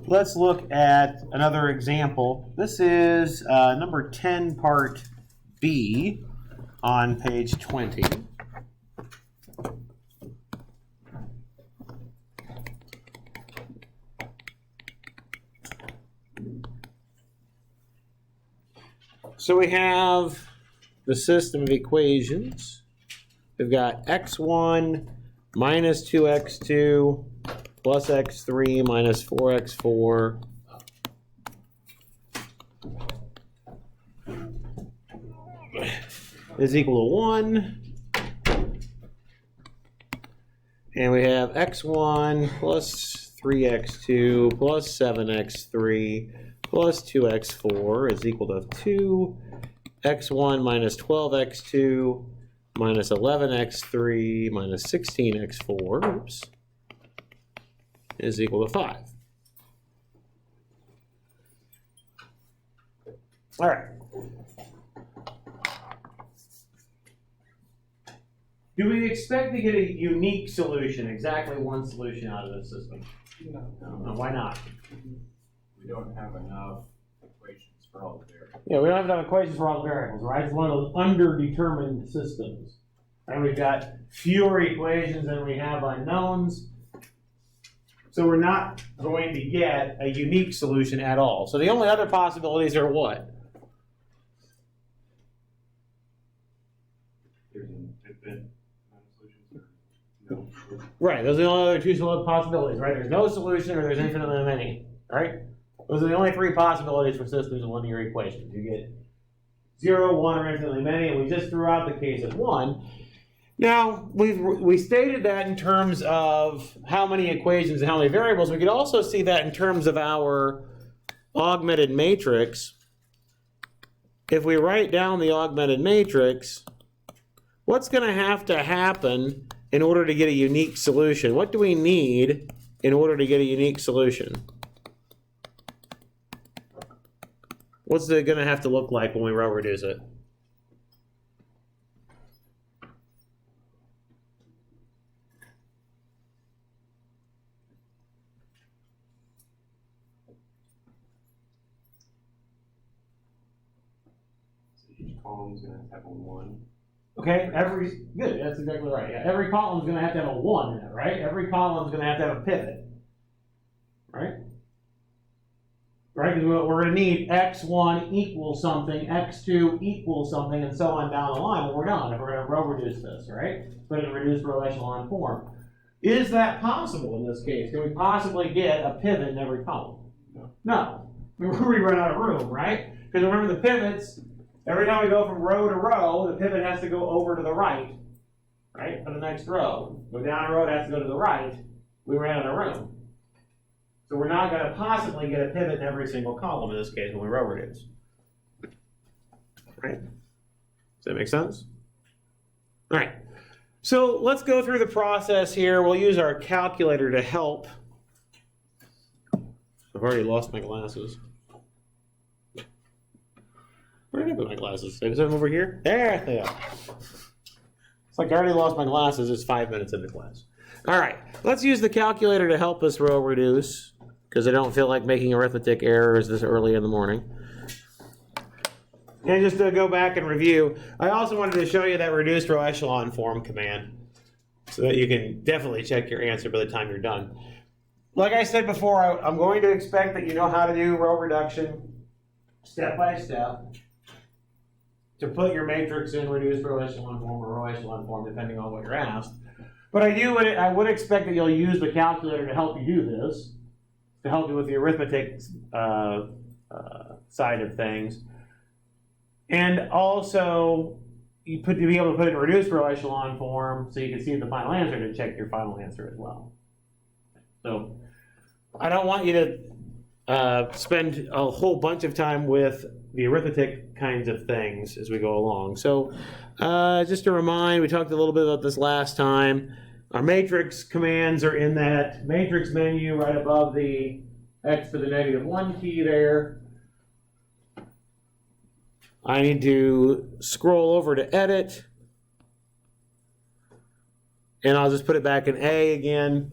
let's look at another example. This is number 10, part B on page 20. So we have the system of equations. We've got x1 minus 2x2 plus x3 minus 4x4 is equal to 1. And we have x1 plus 3x2 plus 7x3 plus 2x4 is equal to 2. x1 minus 12x2 minus 11x3 minus 16x4 oops, is equal to 5. All right. Do we expect to get a unique solution, exactly one solution out of this system? No. No, why not? We don't have enough equations for all the variables. Yeah, we don't have enough equations for all the variables, right? It's one of those underdetermined systems. And we've got fewer equations than we have unknowns. So we're not going to get a unique solution at all. So the only other possibilities are what? There's an infinite amount of solutions. No. Right, those are the only other two possibilities, right? There's no solution or there's infinitely many, right? Those are the only three possibilities for systems of linear equations. You get 0, 1, or infinitely many, and we just threw out the case of 1. Now, we stated that in terms of how many equations and how many variables. We could also see that in terms of our augmented matrix. If we write down the augmented matrix, what's going to happen in order to get a unique solution? What do we need in order to get a unique solution? What's it going to have to look like when we row reduce it? Each column is going to have a 1. Okay, good, that's exactly right. Yeah, every column is going to have a 1 in it, right? Every column is going to have a pivot, right? Right, because we're going to need x1 equals something, x2 equals something, and so on down the line when we're done, if we're going to row reduce this, right? Put it in reduced row echelon form. Is that possible in this case? Can we possibly get a pivot in every column? No. We run out of room, right? Because remember the pivots, every time we go from row to row, the pivot has to go over to the right, for the next row. Go down a row, it has to go to the right. We ran out of room. So we're not going to possibly get a pivot in every single column in this case when we row reduce. Right? Does that make sense? All right. So let's go through the process here. We'll use our calculator to help. I've already lost my glasses. Where did I put my glasses? Did I put them over here? There they are. It's like I already lost my glasses. It's 5 minutes into class. All right. Let's use the calculator to help us row reduce, because I don't feel like making arithmetic errors this early in the morning. And just to go back and review, I also wanted to show you that reduced row echelon form command so that you can definitely check your answer by the time you're done. Like I said before, I'm going to expect that you know how to do row reduction step by step to put your matrix in reduced row echelon form or row echelon form, depending on what you're asked. But I would expect that you'll use the calculator to help you do this, to help you with the arithmetic side of things. And also, to be able to put it in reduced row echelon form so you can see the final answer to check your final answer as well. So I don't want you to spend a whole bunch of time with the arithmetic kinds of things as we go along. So just to remind, we talked a little bit about this last time. Our matrix commands are in that matrix menu right above the x to the -1 key there. I need to scroll over to edit, and I'll just put it back in A again.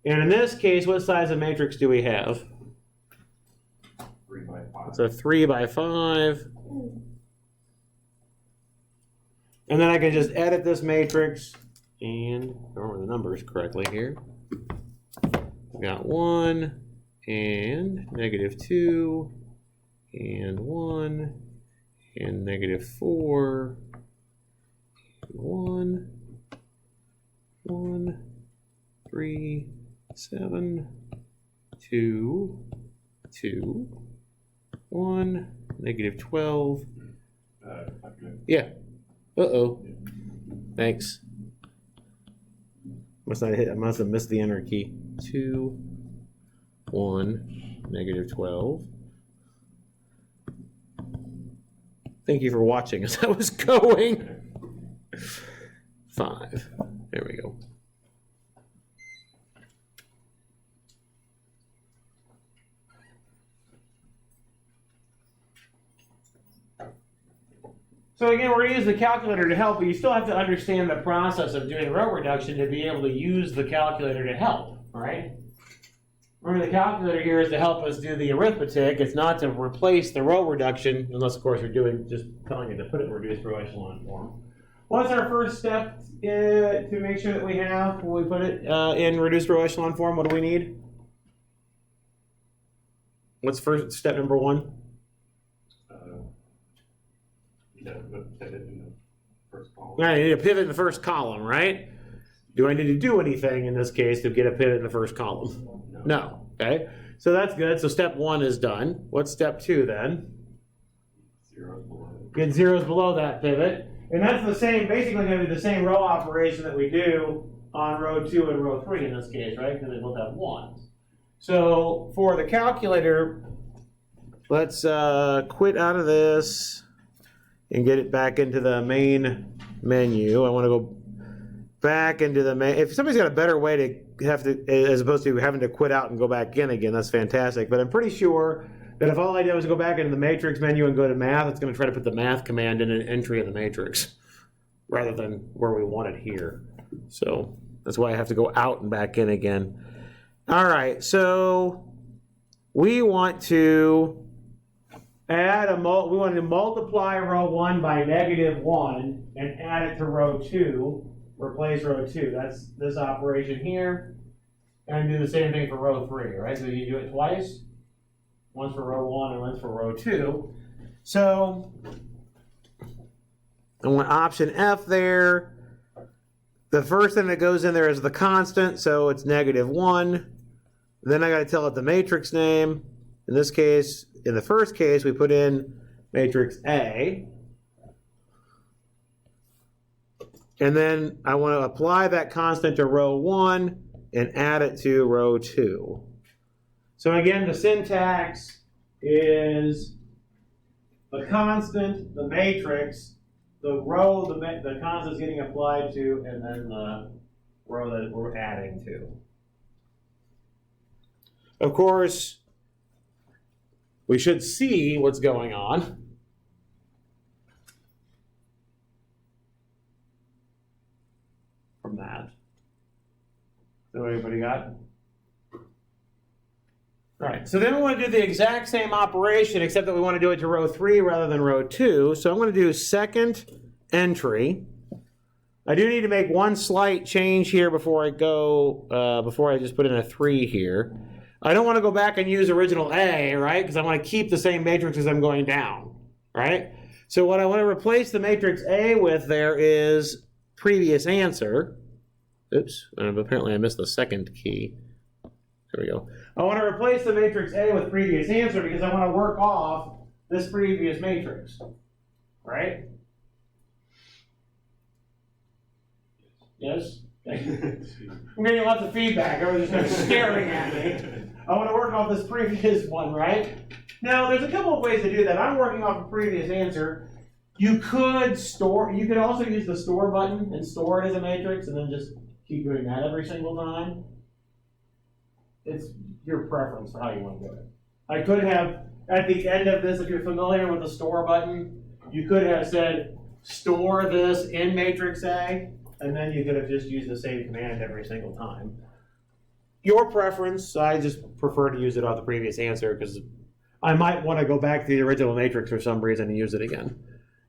And in this case, what size of matrix do we have? So 3 by 5. And then I can just edit this matrix and remember the numbers correctly here. We got 1 and -2 and 1 and -4 and 1, 1, 3, 7, 2, 2, 1, -12. Yeah. Uh-oh. Thanks. I must have missed the enter key. 2, 1, -12. Thank you for watching as I was going. 5. There we go. So again, we're going to use the calculator to help, but you still have to understand the process of doing row reduction to be able to use the calculator to help, right? Remember, the calculator here is to help us do the arithmetic. It's not to replace the row reduction, unless, of course, we're just telling it to put it in reduced row echelon form. What's our first step to make sure that we have when we put it in reduced row echelon form? What do we need? What's first step number 1? Pivot in the first column. Right, I need a pivot in the first column, right? Do I need to do anything in this case to get a pivot in the first column? No. Okay. So that's good. So step 1 is done. What's step 2 then? Zeros below. Get zeros below that pivot. And that's the same, basically going to be the same row operation that we do on row 2 and row 3 in this case, right? Because they both have 1s. So for the calculator, let's quit out of this and get it back into the main menu. I want to go back into the main. If somebody's got a better way to have to, as opposed to having to quit out and go back in again, that's fantastic. But I'm pretty sure that if all I did was go back into the matrix menu and go to math, it's going to try to put the math command in an entry of the matrix rather than where we want it here. So that's why I have to go out and back in again. All right, so we want to add we want to multiply row 1 by -1 and add it to row 2. Replace row 2. That's this operation here. And do the same thing for row 3, right? So you do it twice. Once for row 1 and once for row 2. So I want option F there. The first thing that goes in there is the constant, so it's -1. Then I got to tell it the matrix name. In this case, in the first case, we put in matrix A. And then I want to apply that constant to row 1 and add it to row 2. So again, the syntax is the constant, the matrix, the row the constant's getting applied to, and then the row that we're adding to. Of course, we should see what's going on. From that. So everybody got? All right, so then we want to do the exact same operation, except that we want to do it to row 3 rather than row 2. So I'm going to do second entry. I do need to make one slight change here before I go, before I just put in a 3 here. I don't want to go back and use original A, right? Because I want to keep the same matrix as I'm going down, right? So what I want to replace the matrix A with there is previous answer. Oops, apparently I missed the second key. There we go. I want to replace the matrix A with previous answer because I want to work off this previous matrix, right? Yes? I'm getting lots of feedback. Everyone's just kind of staring at me. I want to work off this previous one, right? Now, there's a couple of ways to do that. I'm working off a previous answer. You could also use the store button and store it as a matrix and then just keep doing that every single time. It's your preference for how you want to do it. I could have, at the end of this, if you're familiar with the store button, you could have said, store this in matrix A, and then you could have just used the same command every single time. Your preference, I just prefer to use it off the previous answer because I might want to go back to the original matrix for some reason and use it again.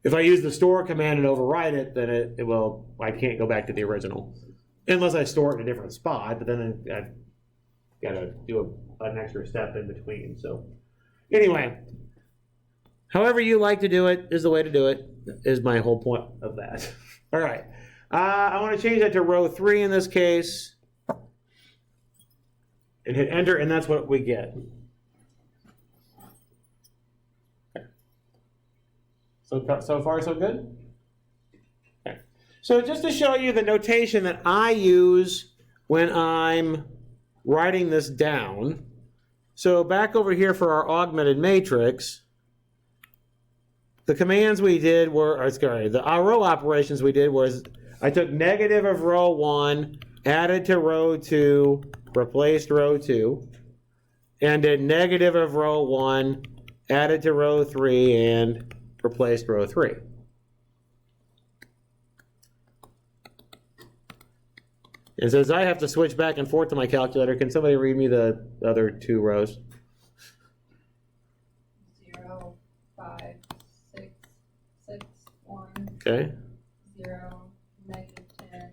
If I use the store command and override it, then it will, I can't go back to the original. Unless I store it in a different spot, but then I've got to do an extra step in between. So anyway, however you like to do it is the way to do it, is my whole point of that. All right. I want to change that to row 3 in this case. And hit enter, and that's what we get. So far, so good? Okay. So just to show you the notation that I use when I'm writing this down. So back over here for our augmented matrix, the commands we did were, our row operations we did was, I took negative of row 1, added to row 2, replaced row 2, and did negative of row 1, added to row 3, and replaced row 3. And since I have to switch back and forth to my calculator, can somebody read me the other 2 rows? 0, 5, 6, 6, 1. Okay. 0, negative 10,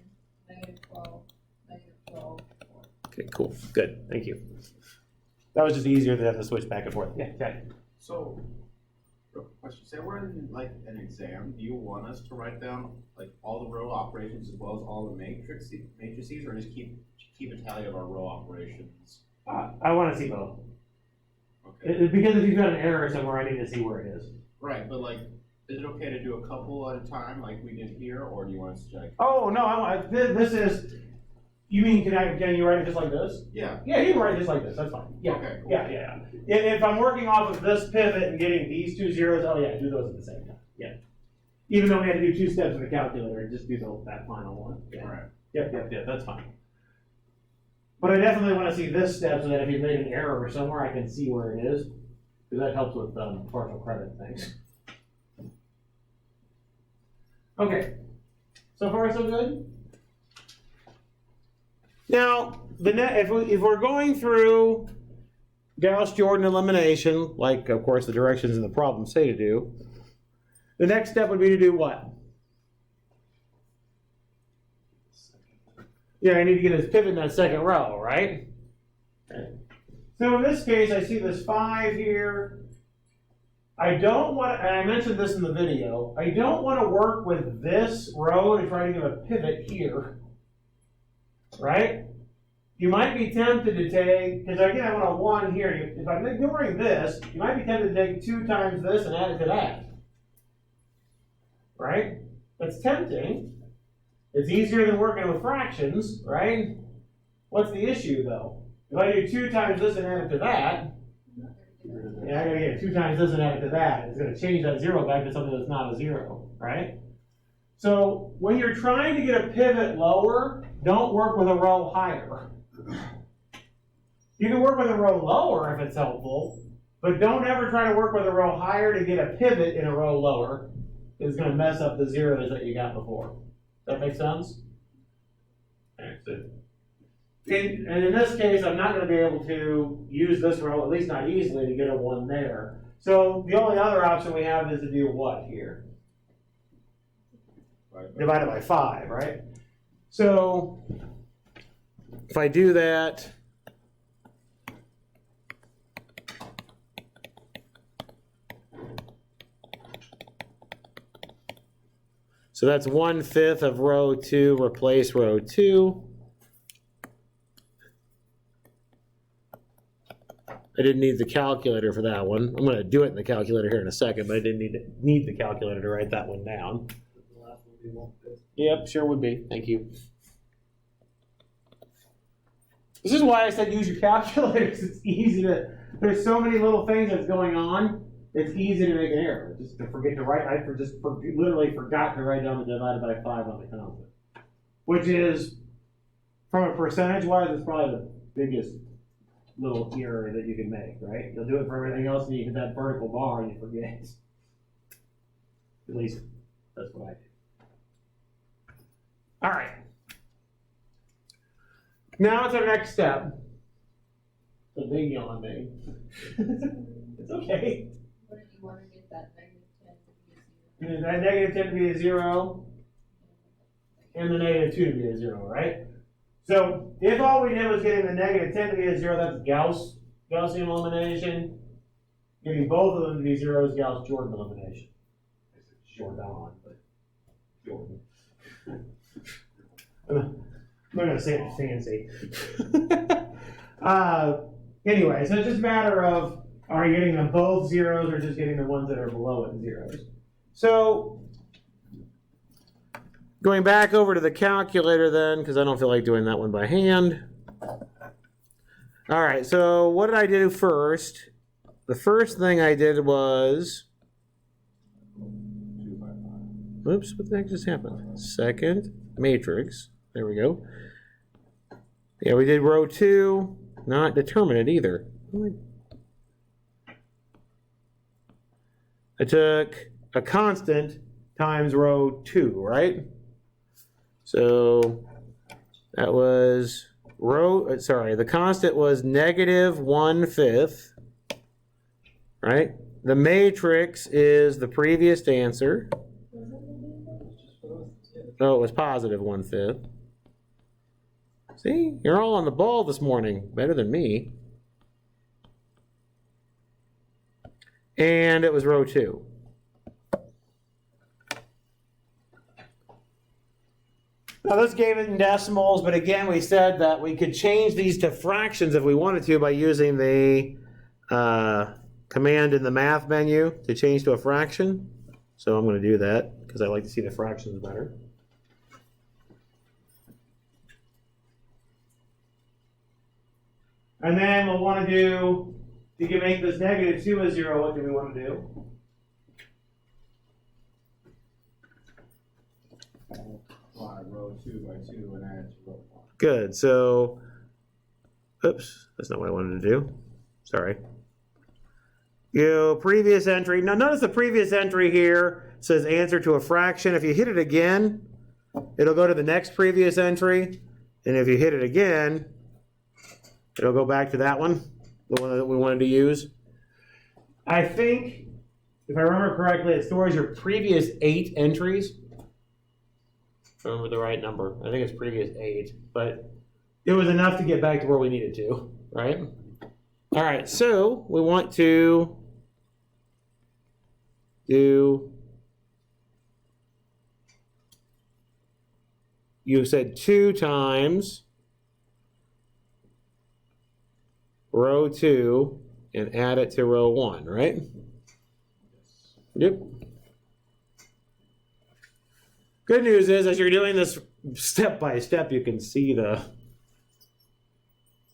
negative 12, negative 12, 4. Okay, cool. Good. Thank you. That was just easier than having to switch back and forth. Yeah, okay. So, question, say we're in like an exam, do you want us to write down like all the row operations as well as all the matrices, or just keep a tally of our row operations? I want to see both. Okay. Because if you've got an error somewhere, I need to see where it is. Right, but like, is it okay to do a couple at a time like we did here, or do you want us to check? Oh, no, this is, you mean, can you write it just like this? Yeah. Yeah, you can write it just like this, that's fine. Yeah. Okay, cool. Yeah. If I'm working off of this pivot and getting these 2 zeros, oh yeah, do those at the same time. Yeah. Even though we had to do 2 steps in the calculator, just do that final one. Yeah. All right. Yep, that's fine. But I definitely want to see this step so that if you made an error somewhere, I can see where it is. Because that helps with partial credit things. Okay. So far, so good? Now, if we're going through Gauss-Jordan elimination, like, of course, the directions in the problem say to do, the next step would be to do what? Yeah, I need to get his pivot in that second row, right? Okay. So in this case, I see this 5 here. I don't want to, and I mentioned this in the video, I don't want to work with this row to try to give a pivot here. Right? You might be tempted to take, because again, I want a 1 here. If I'm ignoring this, you might be tempted to take 2 times this and add it to that. Right? That's tempting. It's easier than working with fractions, right? What's the issue, though? If I do 2 times this and add it to that, yeah, I gotta get 2 times this and add it to that. It's gonna change that 0 back to something that's not a 0, right? So when you're trying to get a pivot lower, don't work with a row higher. You can work with a row lower if it's helpful, but don't ever try to work with a row higher to get a pivot in a row lower. It's going to mess up the zeros that you got before. Does that make sense? And in this case, I'm not going to be able to use this row, at least not easily, to get a 1 there. So the only other option we have is to do what here? Divided by 5, right? So if I do that, so that's 1/5 of row 2, replace row 2. I didn't need the calculator for that one. I'm going to do it in the calculator here in a second, but I didn't need the calculator to write that one down. Yep, sure would be. Thank you. This is why I said use your calculators. It's easy to, there's so many little things that's going on, it's easy to make an error. Just to forget to write, literally forgot to write down the divided by 5 on the constant. Which is, from a percentage-wise, it's probably the biggest little error that you can make, right? You'll do it for everything else, and you hit that vertical bar and you forget. At least, that's what I do. All right. Now it's our next step. The big yawn, babe. It's okay. What if you want to get that -10 to be a 0? You need that -10 to be a 0, and the -2 to be a 0, right? So if all we did was getting the -10 to be a 0, that's Gaussian elimination. Getting both of them to be 0 is Gauss-Jordan elimination. Short on, but Jordan. I'm not going to say it fancy. Anyway, so it's just a matter of, are you getting them both zeros or just getting the ones that are below it zeros? So, going back over to the calculator then, because I don't feel like doing that one by hand. All right, so what did I do first? The first thing I did was, oops, what the heck just happened? Second matrix, there we go. Yeah, we did row 2, not determinate either. I took a constant times row 2, right? So that was the constant was -1/5, right? The matrix is the previous answer. Oh, it was +1/5. See, you're all on the ball this morning, better than me. And it was row 2. Now this gave it in decimals, but again, we said that we could change these to fractions if we wanted to by using the command in the math menu to change to a fraction. So I'm going to do that because I like to see the fractions better. And then we'll want to do, you can make this -2 a 0, what do we want to do? Row 2 by 2 and add to row 1. Good, so, oops, that's not what I wanted to do. Sorry. Previous entry. Now notice the previous entry here says answer to a fraction. If you hit it again, it'll go to the next previous entry. And if you hit it again, it'll go back to that one, the one that we wanted to use. I think, if I remember correctly, it stores your previous 8 entries. If I remember the right number. I think it's previous 8, but it was enough to get back to where we needed to, right? All right, so we want to do, you said 2 times row 2 and add it to row 1, right? Yep. Good news is, as you're doing this step by step, you can see the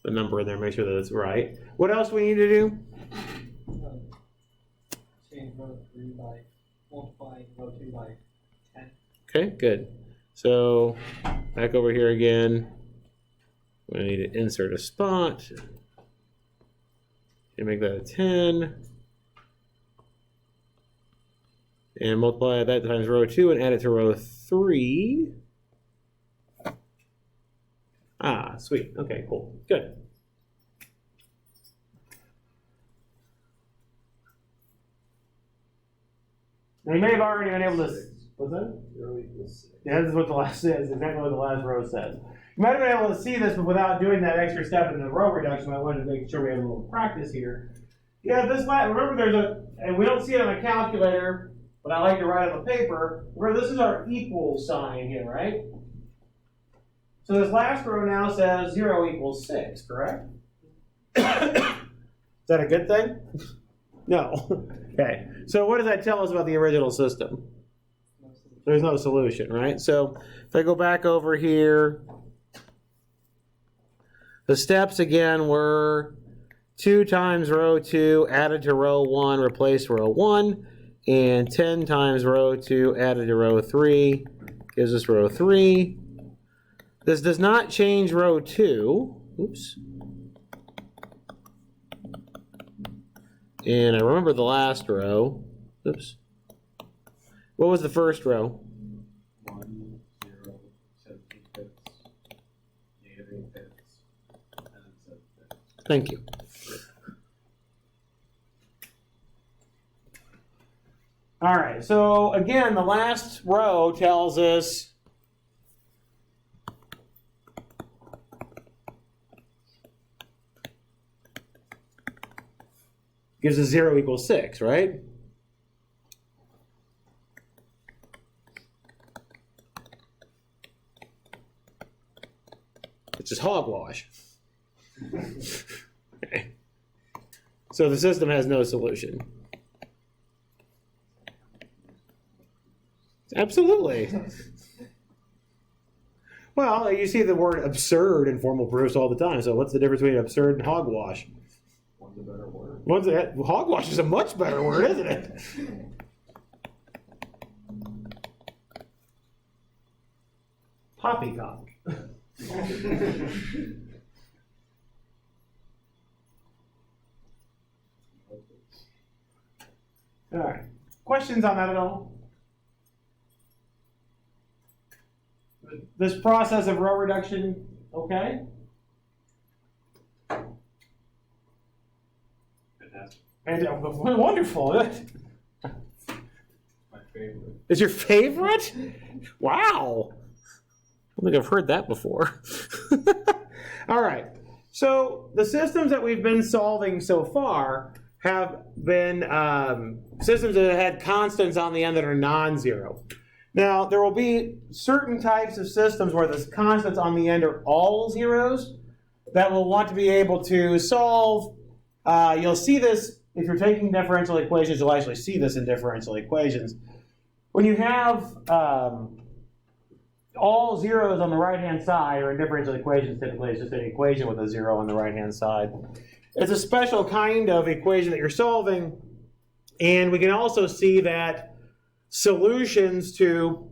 number in there, make sure that it's right. What else do we need to do? Change row 3 by multiplying row 2 by 10. Okay, good. So back over here again. We need to insert a spot. And make that a 10. And multiply that times row 2 and add it to row 3. Ah, sweet. Okay, cool. Good. Now you may have already been able to. What's that? Yeah, this is what the last says. Exactly what the last row says. You might have been able to see this, but without doing that extra step in the row reduction, I wanted to make sure we had a little practice here. Yeah, this last, remember there's a, and we don't see it on a calculator, but I like to write on the paper. Remember, this is our equal sign here, right? So this last row now says 0 equals 6, correct? Is that a good thing? No. Okay. So what does that tell us about the original system? There's no solution, right? So if I go back over here, the steps again were 2 times row 2 added to row 1, replace row 1, and 10 times row 2 added to row 3 gives us row 3. This does not change row 2. Oops. And I remember the last row. Oops. What was the first row? 1, 0, 17 fifths, -8 fifths, and then 7 fifths. Thank you. All right, so again, the last row tells us gives us 0 equals 6, right? It's just hogwash. Okay. So the system has no solution. Absolutely. Well, you see the word absurd in formal proofs all the time. So what's the difference between absurd and hogwash? One's a better word. Hogwash is a much better word, isn't it? Poppycock. All right. Questions on that at all? This process of row reduction, okay? Fantastic. And wonderful. My favorite. Is your favorite? Wow. I don't think I've heard that before. All right. So the systems that we've been solving so far have been systems that have had constants on the end that are non-zero. Now, there will be certain types of systems where the constants on the end are all zeros that will want to be able to solve. You'll see this if you're taking differential equations. You'll actually see this in differential equations. When you have all zeros on the right-hand side, or in differential equations, typically it's just an equation with a 0 on the right-hand side. It's a special kind of equation that you're solving, and we can also see that solutions to,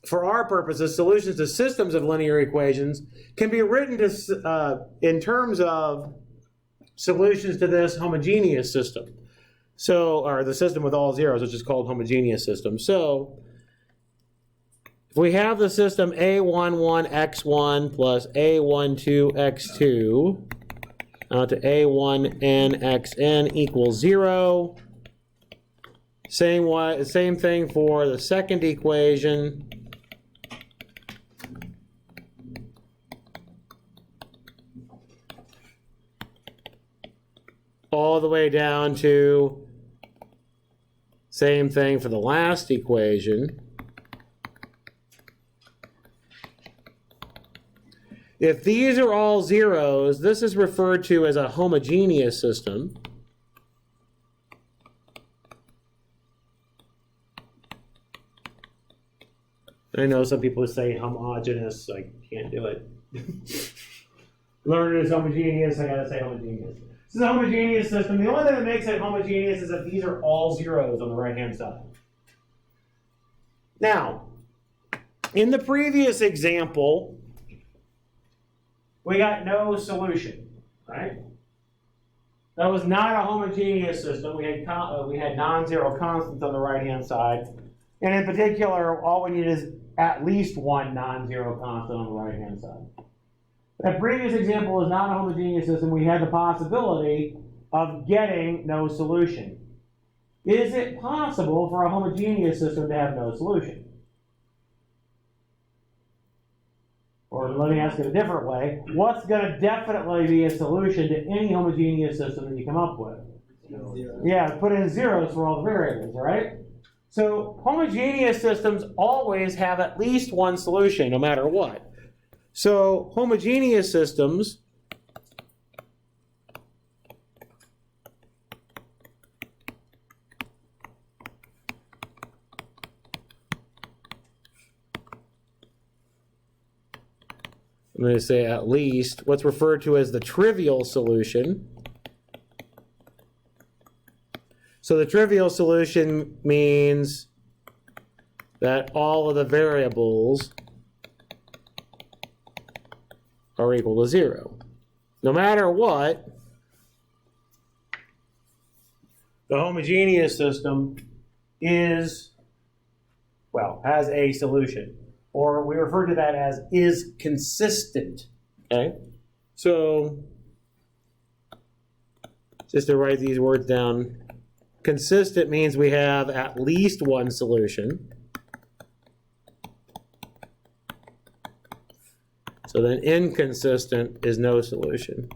for our purposes, solutions to systems of linear equations can be written to, in terms of solutions to this homogeneous system. So, or the system with all zeros, which is called homogeneous system. So, if we have the system A11x1 plus A12x2 to A1nxn equals 0. Same thing for the second equation. All the way down to same thing for the last equation. If these are all zeros, this is referred to as a homogeneous system. I know some people say homogeneous, so I can't do it. Learn it as homogeneous, I gotta say homogeneous. This is a homogeneous system. The only thing that makes it homogeneous is that these are all zeros on the right-hand side. Now, in the previous example, we got no solution, right? That was not a homogeneous system. We had non-zero constants on the right-hand side. And in particular, all we need is at least one non-zero constant on the right-hand side. That previous example is not a homogeneous system. We had the possibility of getting no solution. Is it possible for a homogeneous system to have no solution? Or let me ask it a different way. What's going to definitely be a solution to any homogeneous system that you come up with? Zero. Yeah, put in zeros for all the variables, right? So homogeneous systems always have at least one solution, no matter what. So homogeneous systems I'm going to say at least what's referred to as the trivial solution. So the trivial solution means that all of the variables are equal to 0. No matter what, the homogeneous system is, well, has a solution. Or we refer to that as is consistent. Okay? So, just to write these words down consistent means we have at least one solution. So then inconsistent is no solution.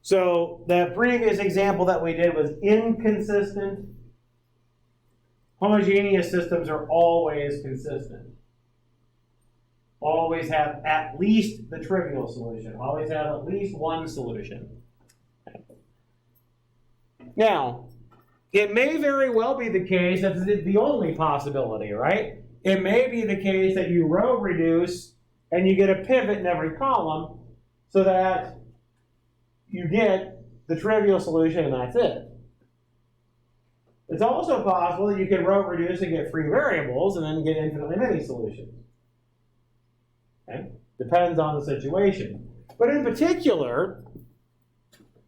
So that previous example that we did was inconsistent. Homogeneous systems are always consistent. Always have at least the trivial solution. Always have at least one solution. Now, it may very well be the case, that's the only possibility, right? It may be the case that you row reduce and you get a pivot in every column so that you get the trivial solution and that's it. It's also possible that you can row reduce and get free variables and then get infinitely many solutions. Okay? Depends on the situation. But in particular,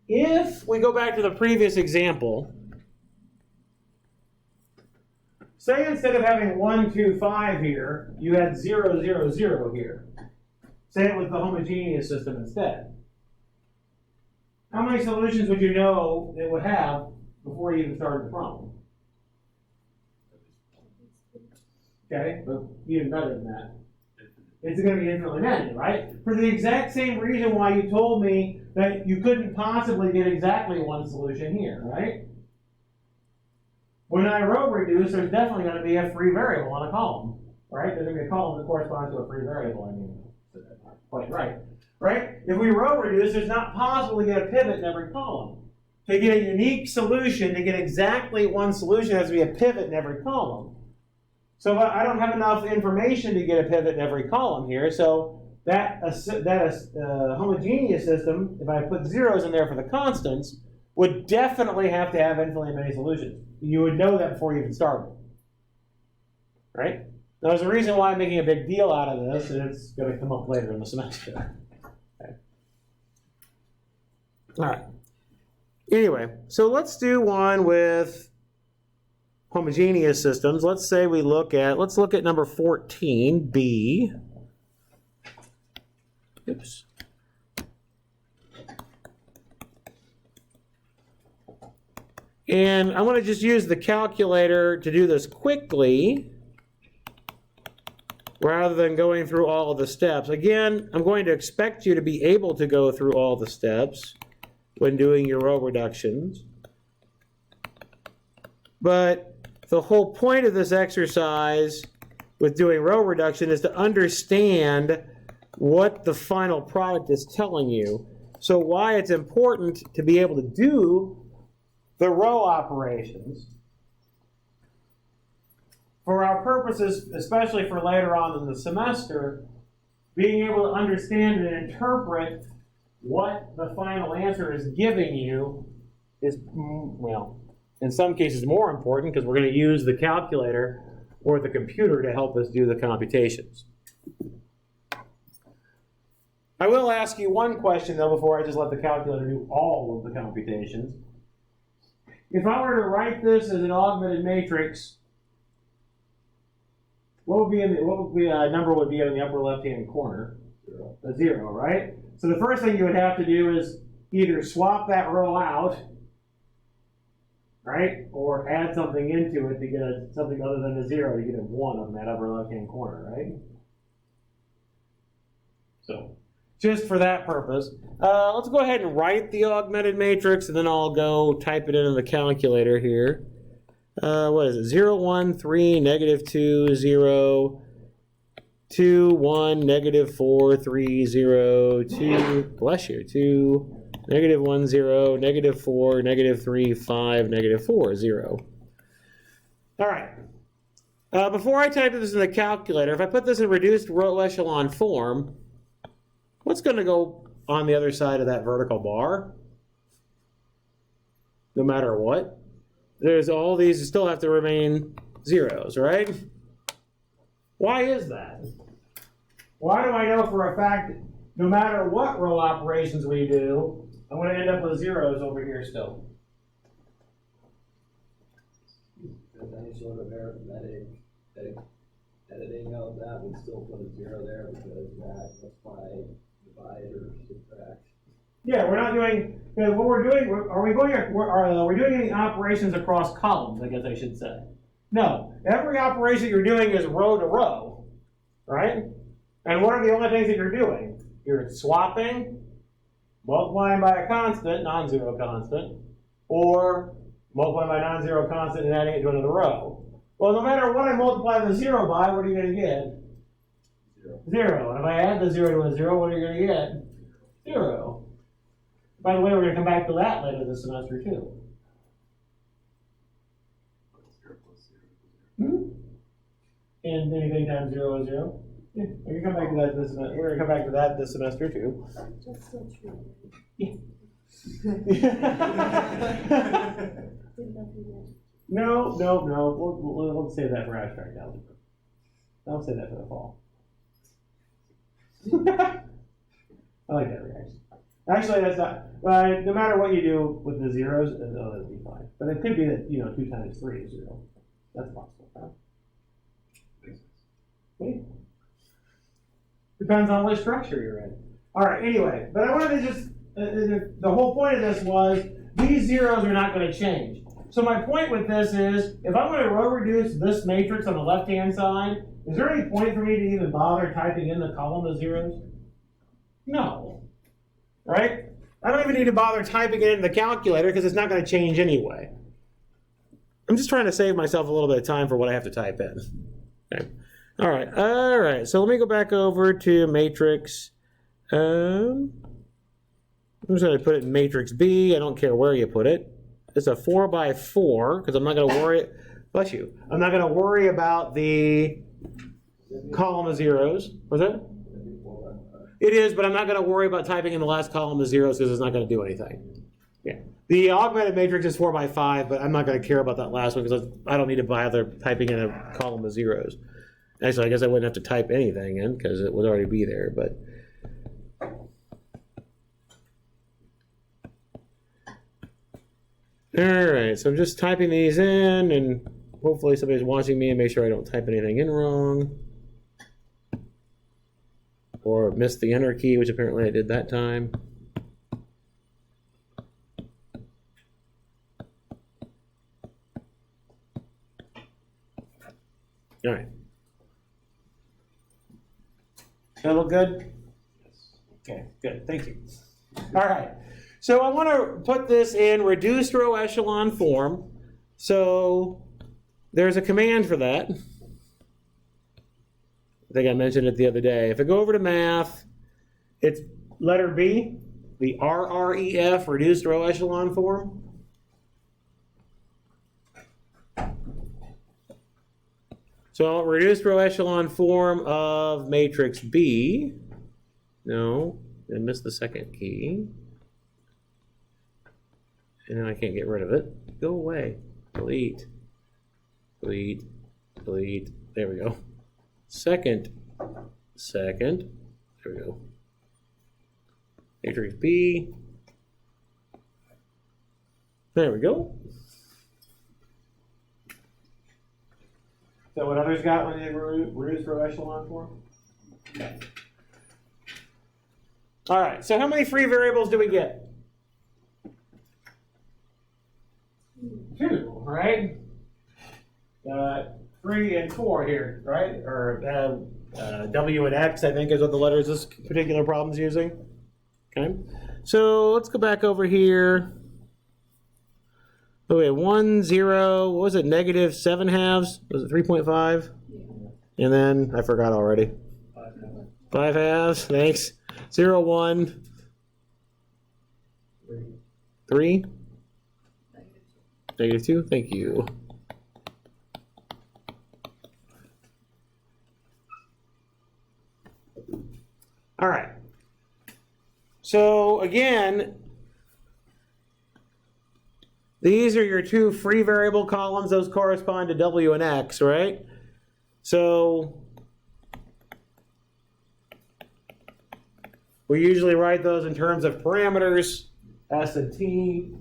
if we go back to the previous example, say instead of having 1, 2, 5 here, you had 0, 0, 0 here. Say it was the homogeneous system instead. How many solutions would you know it would have before you even started the problem? Okay, but even better than that. It's going to be infinitely many, right? For the exact same reason why you told me that you couldn't possibly get exactly one solution here, right? When I row reduce, there's definitely going to be a free variable on a column, right? There's going to be a column that corresponds to a free variable, quite right. Right? If we row reduce, it's not possible to get a pivot in every column. To get a unique solution, to get exactly one solution, there has to be a pivot in every column. So I don't have enough information to get a pivot in every column here. So that homogeneous system, if I put zeros in there for the constants, would definitely have to have infinitely many solutions. You would know that before you even started. Right? Now, there's a reason why I'm making a big deal out of this, and it's going to come up later in the semester. Okay. All right. Anyway, so let's do one with homogeneous systems. Let's say let's look at number 14, B. Oops. And I'm going to just use the calculator to do this quickly rather than going through all of the steps. Again, I'm going to expect you to be able to go through all the steps when doing your row reductions. But the whole point of this exercise with doing row reduction is to understand what the final product is telling you. So why it's important to be able to do the row operations. For our purposes, especially for later on in the semester, being able to understand and interpret what the final answer is giving you is, well, in some cases more important because we're going to use the calculator or the computer to help us do the computations. I will ask you one question, though, before I just let the calculator do all of the computations. If I were to write this as an augmented matrix, what number would be in the upper left-hand corner? 0. A 0, right? So the first thing you would have to do is either swap that row out, right, or add something into it to get something other than a 0 to get a 1 on that upper left-hand corner, right? So just for that purpose, let's go ahead and write the augmented matrix, and then I'll go type it into the calculator here. What is it? 0, 1, 3, negative 2, 0, 2, 1, negative 4, 3, 0, 2, bless you, 2, negative 1, 0, negative 4, negative 3, 5, negative 4, 0. All right. Before I type this in the calculator, if I put this in reduced row echelon form, what's going to go on the other side of that vertical bar? No matter what. There's all these still have to remain zeros, right? Why is that? Why do I know for a fact that no matter what row operations we do, I'm going to end up with zeros over here still? If any sort of arithmetic editing of that would still put a 0 there because that, that's why the divide or subtract. Yeah, we're not doing, what we're doing, are we doing any operations across columns, I guess I should say. No, every operation you're doing is row to row, right? And what are the only things that you're doing? You're swapping, multiplying by a constant, non-zero constant, or multiplying by a non-zero constant and adding it to another row. Well, no matter what I multiply the 0 by, what are you going to get? 0. And if I add the 0 to a 0, what are you going to get? 0. By the way, we're going to come back to that later this semester, too. And anything times 0 is 0. Yeah, we're going to come back to that this semester. We're going to come back to that this semester, too. That's so true. Yeah. Didn't know if you did. No. We'll save that for abstract algebra. I'll save that for the fall. I like that reaction. Actually, that's not. No matter what you do with the zeros, that'll be fine. But it could be that 2 times 3 is 0. That's possible. Huh? Okay. Depends on what structure you're in. All right. Anyway, but I wanted to just. The whole point of this was these zeros are not going to change. So my point with this is, if I'm going to row reduce this matrix on the left-hand side, is there any point for me to even bother typing in the column of zeros? No. Right? I don't even need to bother typing it in the calculator because it's not going to change anyway. I'm just trying to save myself a little bit of time for what I have to type in. Okay. All right. So let me go back over to matrix. I'm just going to put it in matrix B. I don't care where you put it. It's a 4 by 4 because I'm not going to worry. Bless you. I'm not going to worry about the column of zeros. What's that? It is, but I'm not going to worry about typing in the last column of zeros because it's not going to do anything. Yeah. The augmented matrix is 4 by 5, but I'm not going to care about that last one because I don't need to bother typing in a column of zeros. Actually, I guess I wouldn't have to type anything in because it would already be there, but. All right, so I'm just typing these in, and hopefully somebody's watching me and make sure I don't type anything in wrong. Or miss the enter key, which apparently I did that time. All right. That look good? Okay, good, thank you. All right. So I want to put this in reduced row echelon form. So there's a command for that. I think I mentioned it the other day. If I go over to math, it's letter B, the RREF, reduced row echelon form. So reduced row echelon form of matrix B. No, I missed the second key. And then I can't get rid of it. Go away. Delete. Delete. Delete. There we go. Second. There we go. Matrix B. There we go. Is that what others got when they reduced row echelon form? Okay. All right. So how many free variables do we get? 2, right? 3 and 4 here, right? Or W and X, I think, is what the letters this particular problem's using. Okay. So let's go back over here. Okay, 1, 0. What was it? Negative 7 halves? Was it 3.5? Yeah. And then I forgot already. 5 halves. Thanks. 0, 1. 3. -2, thank you. All right. So again, these are your 2 free variable columns. Those correspond to W and X, right? So we usually write those in terms of parameters, S and T.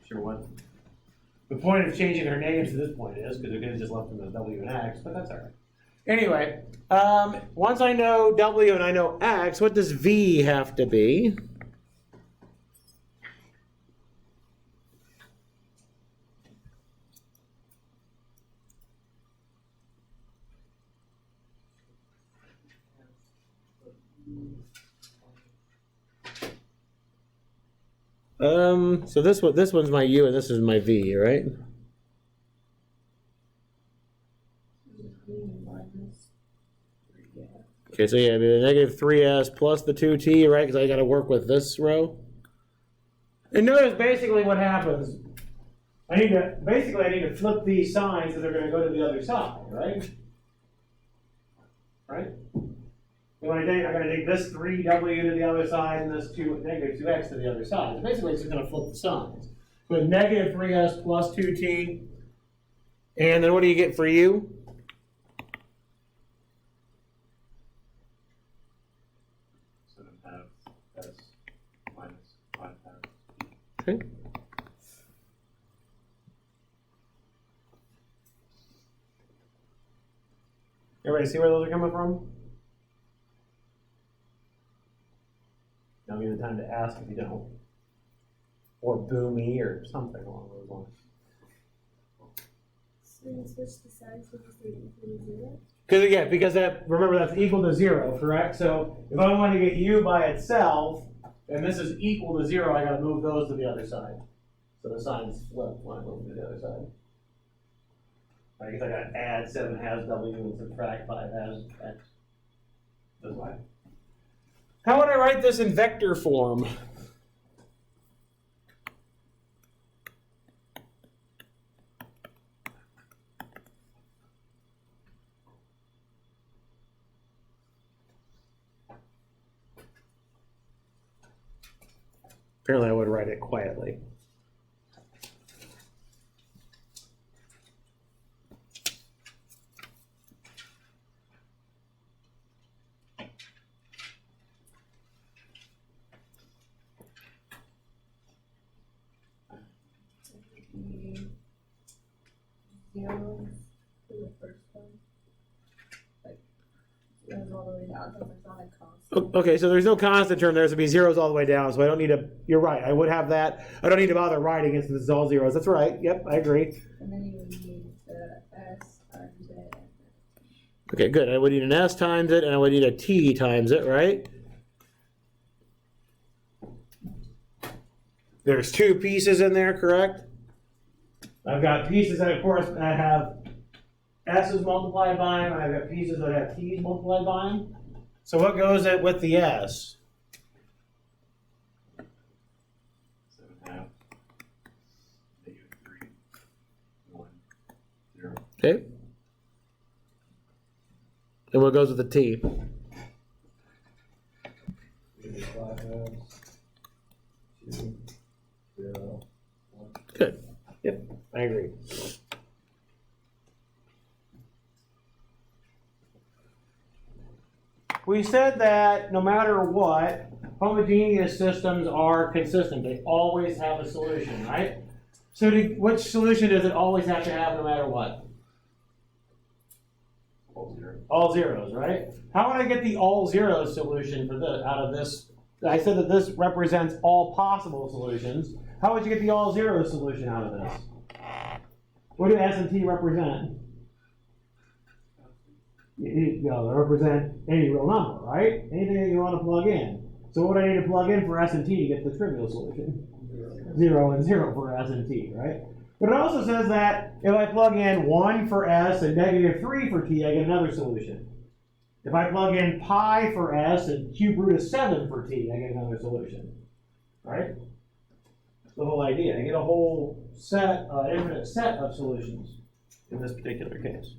Sure what? The point of changing their names to this point is because we could have just left them as W and X, but that's all right. Anyway, once I know W and I know X, what does V have to be? So this one's my U and this is my V, right? Okay, so yeah, the negative 3s plus the 2t, right? Because I got to work with this row. And notice basically what happens. I need to flip these signs so they're going to go to the other side, right? Right? And when I'm going to take this 3w to the other side and this negative 2x to the other side. So basically, it's just going to flip the signs. So negative 3s plus 2t. And then what do you get for u? 7 halves s minus 5 halves. Okay. Everybody see where those are coming from? I'll give you the time to ask if you don't. Or boo me or something along those lines. So you switch the signs to just leave it equal to 0? Because that, remember, that's equal to 0, correct? So if I want to get u by itself, and this is equal to 0, I got to move those to the other side. So the sign's flipped when I move to the other side. I guess I got to add 7 halves w and subtract 5 halves x. That's why. How would I write this in vector form? Apparently I would write it quietly. Zeros for the first one. Like, zeros all the way down, so there's not a constant. Okay, so there's no constant term there, so it'd be zeros all the way down, so I don't need to, you're right, I would have that. I don't need to bother writing it since it's all zeros. That's right, yep, I agree. And then you would need the S times it. Okay, good. I would need an S times it, and I would need a T times it, right? There's two pieces in there, correct? I've got pieces that, of course, that have S's multiplied by them, and I've got pieces that have T's multiplied by them. So what goes with the S? 7 halves. Negative 3. 1. 0. Okay. And what goes with the T? 5 halves, 2, 0, 1. Good. Yep, I agree. We said that no matter what, homogeneous systems are consistent. They always have a solution, right? So which solution does it always have to have no matter what? All 0. All zeros, right? How would I get the all zeros solution for this out of this? I said that this represents all possible solutions. How would you get the all zeros solution out of this? What do S and T represent? They represent any real number, right? Anything that you want to plug in. So what do I need to plug in for S and T to get the trivial solution? 0 and 0 for S and T, right? But it also says that if I plug in 1 for S and negative 3 for T, I get another solution. If I plug in pi for S and cube root of 7 for T, I get another solution, right? That's the whole idea. I get a whole set, infinite set of solutions in this particular case.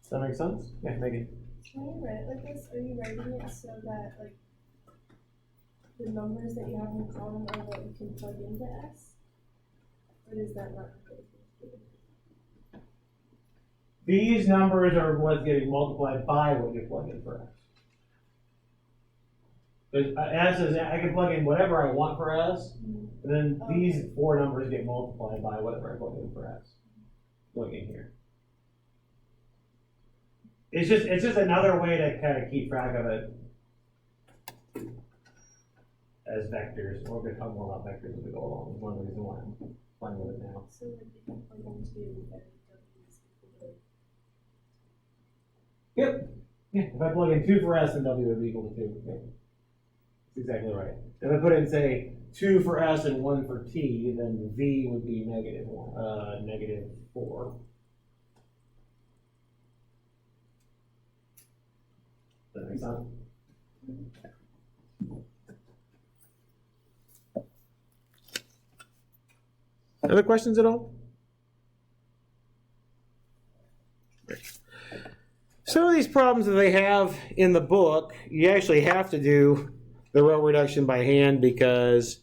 Does that make sense? Yeah, make it. Can you write it like this? Are you writing it so that, like, the numbers that you have in the column are what you can plug into S? Or does that not go? These numbers are what's getting multiplied by what you plug in for S. But S is, I can plug in whatever I want for S, and then these 4 numbers get multiplied by whatever I plug in for S. Plug in here. it's just another way to kind of keep track of it as vectors. We're going to talk more about vectors as we go along. It's one of the reasons why I'm playing with it now. So like if you plug into Yep. Yeah. If I plug in 2 for S, then W would be equal to 2. Yep. That's exactly right. If I put in, say, 2 for S and 1 for T, then V would be negative 4. Does that make sense? Other questions at all? Some of these problems that they have in the book, you actually have to do the row reduction by hand because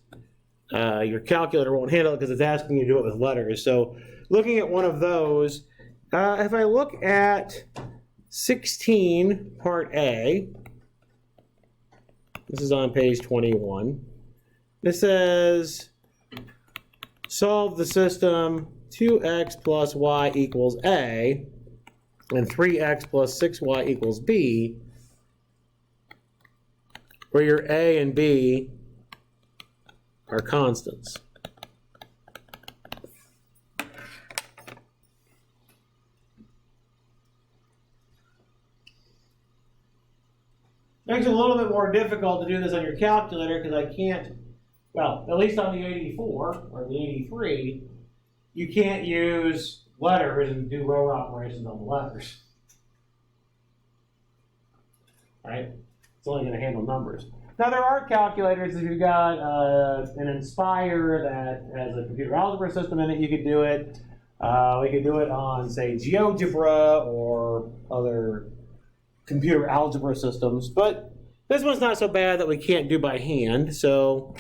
your calculator won't handle it because it's asking you to do it with letters. So looking at one of those, if I look at 16, part A, this is on page 21, it says, solve the system 2x plus y equals A, and 3x plus 6y equals B, where your A and B are constants. Makes it a little bit more difficult to do this on your calculator because I can't, well, at least on the 84 or the 83, you can't use letters and do row operations on the letters. Right? It's only going to handle numbers. Now there are calculators. If you've got an Inspire that has a computer algebra system in it, you could do it. We could do it on, say, GeoGebra or other computer algebra systems. But this one's not so bad that we can't do by hand. So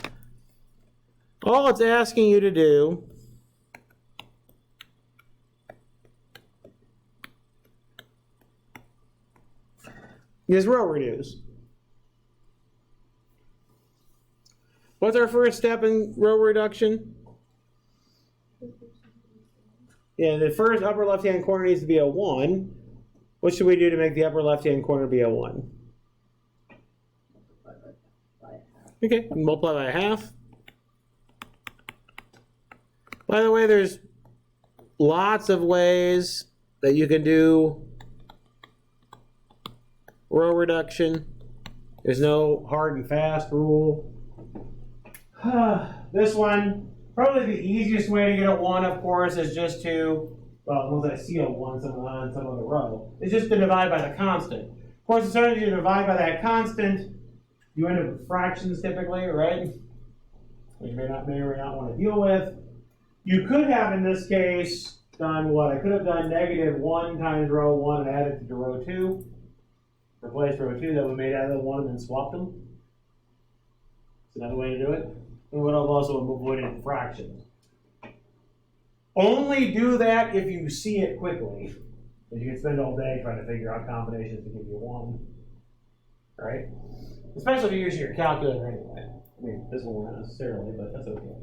all it's asking you to do is row reduce. What's our first step in row reduction? Yeah, the first upper left-hand corner needs to be a 1. What should we do to make the upper left-hand corner be a 1? Okay, multiply by a half. By the way, there's lots of ways that you can do row reduction. There's no hard and fast rule. This one, probably the easiest way to get a 1, of course, is just to, well, once I see a 1 on some other row, is just to divide by the constant. Of course, as soon as you divide by that constant, you end up with fractions typically, right? Which you may or may not want to deal with. You could have, in this case, done what? I could have done -1 times row 1 and added it to row 2. Replace row 2 that we made out of the 1 and then swap them. It's another way to do it. We would have also avoided fractions. Only do that if you see it quickly. Because you can spend all day trying to figure out combinations to give you 1. Right? Especially if you're using your calculator anyway. I mean, this one won't necessarily, but that's okay.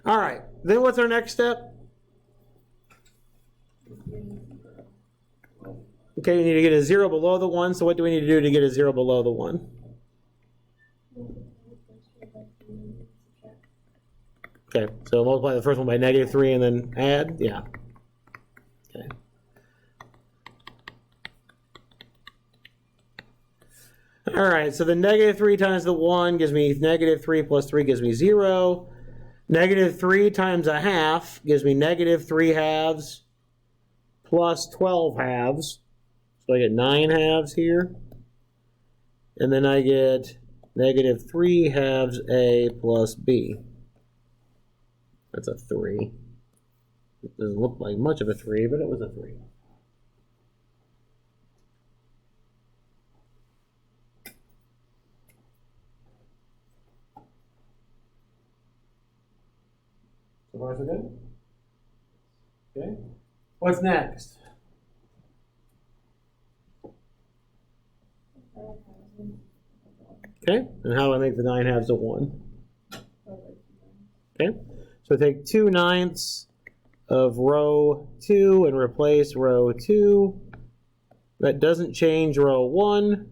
All right. Then what's our next step? Okay, we need to get a 0 below the 1. So what do we need to do to get a 0 below the 1? Okay, so multiply the first one by -3 and then add? Yeah. Okay. All right, so the -3 times the 1 gives me -3 plus 3 gives me 0. -3 times a half gives me -3 halves plus 12 halves. So I get 9 halves here. And then I get -3 halves A plus B. That's a 3. It doesn't look like much of a 3, but it was a 3. So far, so good? Okay. What's next? Okay, and how do I make the 9 halves of 1? Okay, so take 2/9 of row 2 and replace row 2. That doesn't change row 1.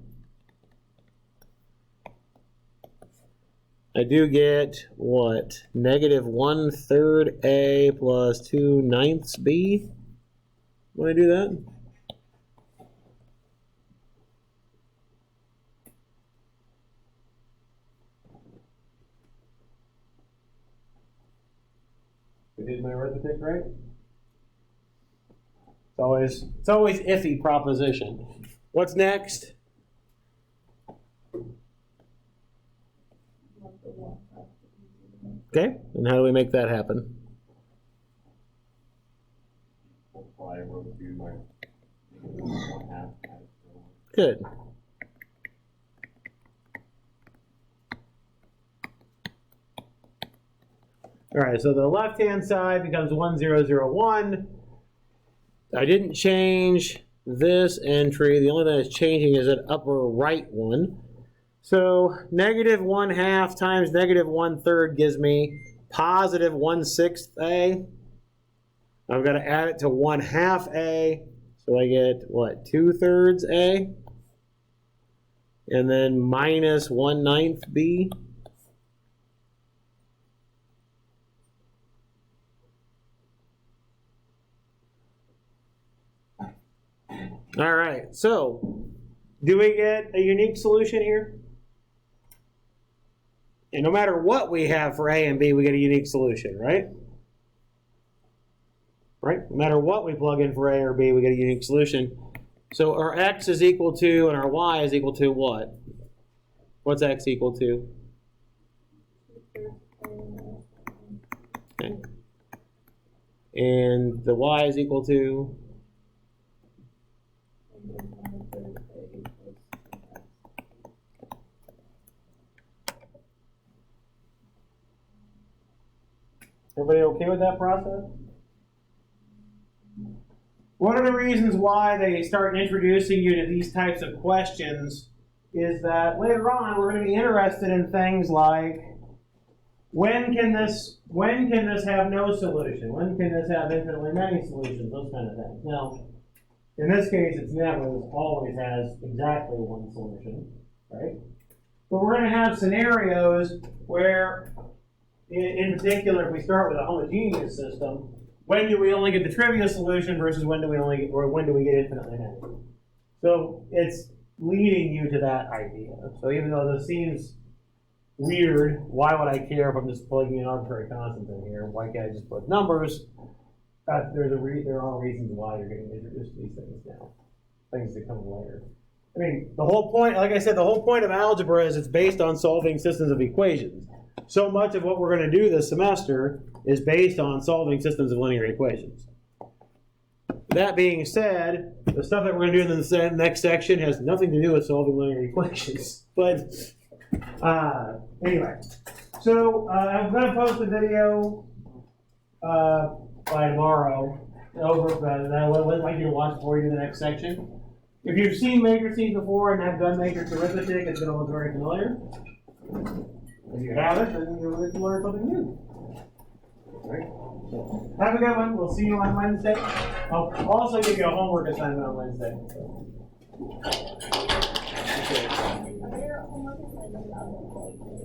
I do get, what, negative 1/3 A plus 2/9 B when I do that. Did my arithmetic right? It's always iffy proposition. What's next? Okay, and how do we make that happen? Multiply row 2 by 1/2. Good. All right, so the left-hand side becomes 1, 0, 0, 1. I didn't change this entry. The only thing that's changing is that upper right one. So negative 1/2 times negative 1/3 gives me positive 1/6 A. I've got to add it to 1/2 A. So I get, what, 2/3 A? And then minus 1/9 B. All right, so do we get a unique solution here? And no matter what we have for A and B, we get a unique solution, right? Right? No matter what we plug in for A or B, we get a unique solution. So our X is equal to, and our Y is equal to what? What's X equal to? Okay. And the Y is equal to? Everybody okay with that process? One of the reasons why they start introducing you to these types of questions is that later on we're going to be interested in things like when can this have no solution? When can this have infinitely many solutions? Those kind of things. Now, in this case, it's never, it always has exactly one solution, right? But we're going to have scenarios where, in particular, if we start with a homogeneous system, when do we only get the trivial solution versus when do we get infinitely many? So it's leading you to that idea. So even though this seems weird, why would I care if I'm just plugging in arbitrary constants in here? Why can't I just put numbers? There are reasons why you're getting introduced to these things now. Things that come later. I mean, the whole point, like I said, the whole point of algebra is it's based on solving systems of equations. So much of what we're going to do this semester is based on solving systems of linear equations. That being said, the stuff that we're going to do in the next section has nothing to do with solving linear equations. But anyway, so I'm going to post a video by tomorrow that I would like you to watch before you do the next section. If you've seen matrices before and have done matrix arithmetic, it's going to look very familiar. If you haven't, then you're going to learn something new. All right. So, have a good one. We'll see you on Wednesday. I'll also give you a homework assignment on Wednesday.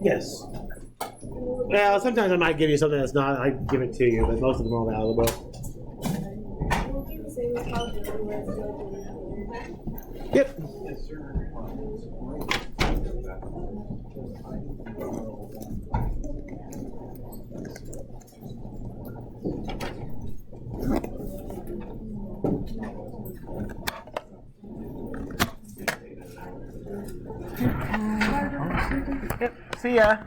Yes. Well, sometimes I might give you something that's not. I give it to you, but most of them are valuable. We'll do the same with algebra where it's built in. Yep. Yep. See ya.